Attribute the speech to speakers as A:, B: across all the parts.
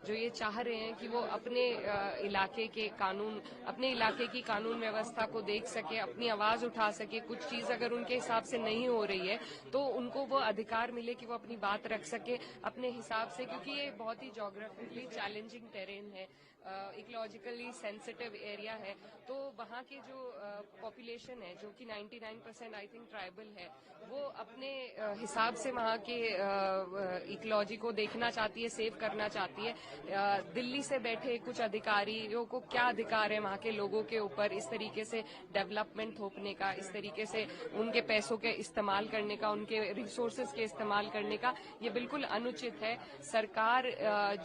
A: जो ये चाह रहे हैं कि वो अपने इलाके के कानून, अपने इलाके की कानून व्यवस्था को देख सके, अपनी आवाज उठा सके। कुछ चीज अगर उनके हिसाब से नहीं हो रही है तो उनको वो अधिकार मिले कि वो अपनी बात रख सके अपने हिसाब से, क्योंकि ये बहुत ही जोग्राफिकली चैलेंजिंग टेरेन है, इकोलॉजिकली सेंसिटिव एरिया है। तो वहाँ के जो पॉपुलेशन है जो कि 99% आई थिंक ट्राइबल है, वो अपने हिसाब से वहाँ के इकोलॉजी को देखना चाहती है, सेव करना चाहती है। दिल्ली से बैठे कुछ अधिकारियों को क्या अधिकार है वहाँ के लोगों के ऊपर इस तरीके से डेवलपमेंट थोपने का, इस तरीके से उनके पैसों के इस्तेमाल करने का, उनके रिसोर्सेज के इस्तेमाल करने का। ये बिल्कुल अनुचित है। सरकार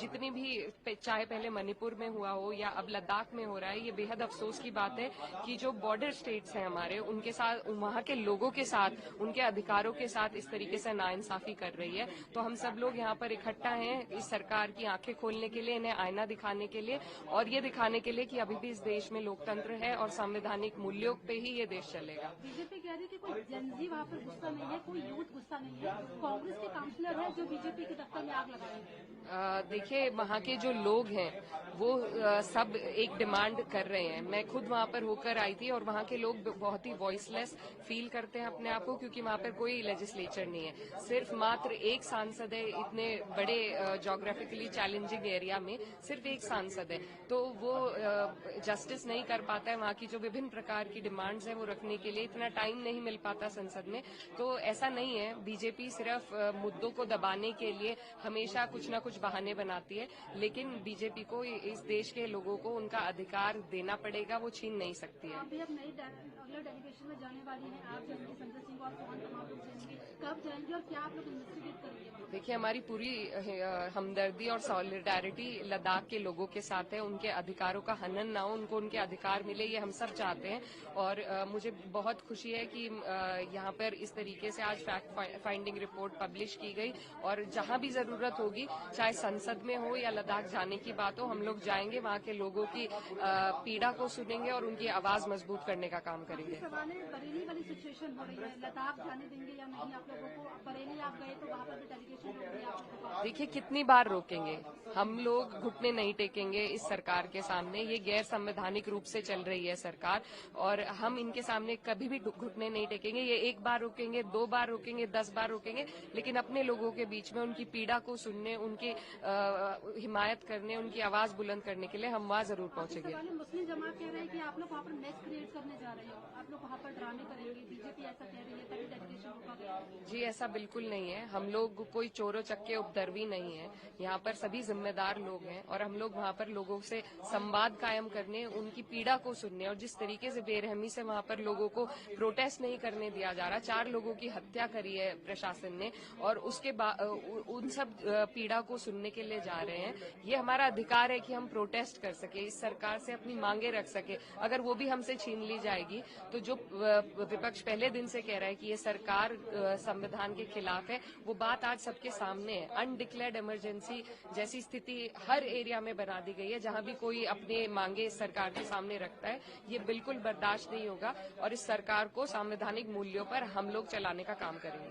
A: जितनी भी, चाहे पहले मणिपुर में हुआ हो या अब लद्दाख में हो रहा है, ये बेहद अफसोस की बात है कि जो बॉर्डर स्टेट्स हैं हमारे, उनके साथ, वहाँ के लोगों के साथ, उनके अधिकारों के साथ इस तरीके से नाइंसाफी कर रही है। तो हम सब लोग यहाँ पर इकट्ठा हैं इस सरकार की आंखें खोलने के लिए, इन्हें आईना दिखाने के लिए, और ये दिखाने के लिए कि अभी भी इस देश में लोकतंत्र है और संवैधानिक मूल्यों पे ही ये देश चलेगा।
B: बीजेपी कह रही है कि कोई जेनजी वहाँ पर गुस्सा नहीं है, कोई यूथ गुस्सा नहीं है, कांग्रेस के काउंसलर है जो बीजेपी के दफ्तर में आग लगाए।
A: देखिए, वहाँ के जो लोग हैं वो सब एक डिमांड कर रहे हैं। मैं खुद वहाँ पर होकर आई थी और वहाँ के लोग बहुत ही वॉइसलेस फील करते हैं अपने आप को, क्योंकि वहाँ पर कोई लेजिस्लेचर नहीं है। सिर्फ मात्र एक सांसद है, इतने बड़े जोग्राफिकली चैलेंजिंग एरिया में सिर्फ एक सांसद है, तो वो जस्टिस नहीं कर पाता है। वहाँ की जो विभिन्न प्रकार की डिमांड्स हैं वो रखने के लिए इतना टाइम नहीं मिल पाता संसद में। तो ऐसा नहीं है, बीजेपी सिर्फ मुद्दों को दबाने के लिए हमेशा कुछ न कुछ बहाने बनाती है, लेकिन बीजेपी को इस देश के लोगों को उनका अधिकार देना पड़ेगा, वो छीन नहीं सकती है।
B: अभी अब नई अगले डेलीगेशन में जाने वाली है, आप जाएंगे, संजय सिंह और तमाम लोग जाएंगे, कब जाएंगे और क्या आप लोग इन्वेस्टिगेट करेंगे?
A: देखिए, हमारी पूरी हमदर्दी और सॉलिडारिटी लद्दाख के लोगों के साथ है। उनके अधिकारों का हनन ना हो, उनको उनके अधिकार मिले, ये हम सब चाहते हैं। और मुझे बहुत खुशी है कि यहाँ पर इस तरीके से आज फैक्ट फाइंडिंग रिपोर्ट पब्लिश की गई, और जहां भी जरूरत होगी, चाहे संसद में हो या लद्दाख जाने की बात हो, हम लोग जाएंगे, वहाँ के लोगों की पीड़ा को सुनेंगे और उनकी आवाज मजबूत करने का काम करेंगे।
B: बरेली वाली सिचुएशन हो रही है, लद्दाख जाने देंगे या नहीं आप लोगों को? बरेली आप गए तो वहाँ पर भी डेलीगेशन हो रही है।
A: देखिए, कितनी बार रोकेंगे, हम लोग घुटने नहीं टेकेंगे इस सरकार के सामने। ये गैर संवैधानिक रूप से चल रही है सरकार, और हम इनके सामने कभी भी घुटने नहीं टेकेंगे। ये एक बार रोकेंगे, 2 बार रोकेंगे, 10 बार रोकेंगे, लेकिन अपने लोगों के बीच में उनकी पीड़ा को सुनने, उनकी हिमायत करने, उनकी आवाज बुलंद करने के लिए हम वहाँ जरूर पहुंचेंगे।
B: मुस्लिम जमात कह रहे हैं कि आप लोग वहाँ पर मैच क्रिएट करने जा रहे हो, आप लोग वहाँ पर ड्रामे करेंगे, बीजेपी ऐसा कह रही है, तभी डेलीगेशन होगा।
A: जी, ऐसा बिल्कुल नहीं है। हम लोग कोई चोरों चक्के उपद्रवी नहीं है। यहाँ पर सभी जिम्मेदार लोग हैं, और हम लोग वहाँ पर लोगों से संवाद कायम करने, उनकी पीड़ा को सुनने, और जिस तरीके से बेरहमी से वहाँ पर लोगों को प्रोटेस्ट नहीं करने दिया जा रहा, 4 लोगों की हत्या करी है प्रशासन ने, और उसके बाद उन सब पीड़ा को सुनने के लिए जा रहे हैं। ये हमारा अधिकार है कि हम प्रोटेस्ट कर सके, इस सरकार से अपनी मांगे रख सके। अगर वो भी हमसे छीन ली जाएगी, तो जो विपक्ष पहले दिन से कह रहा है कि ये सरकार संविधान के खिलाफ है, वो बात आज सबके सामने है। अनडिक्लेयर्ड इमरजेंसी जैसी स्थिति हर एरिया में बना दी गई है, जहां भी कोई अपने मांगे सरकार के सामने रखता है, ये बिल्कुल बर्दाश्त नहीं होगा, और इस सरकार को संवैधानिक मूल्यों पर हम लोग चलाने का काम करेंगे।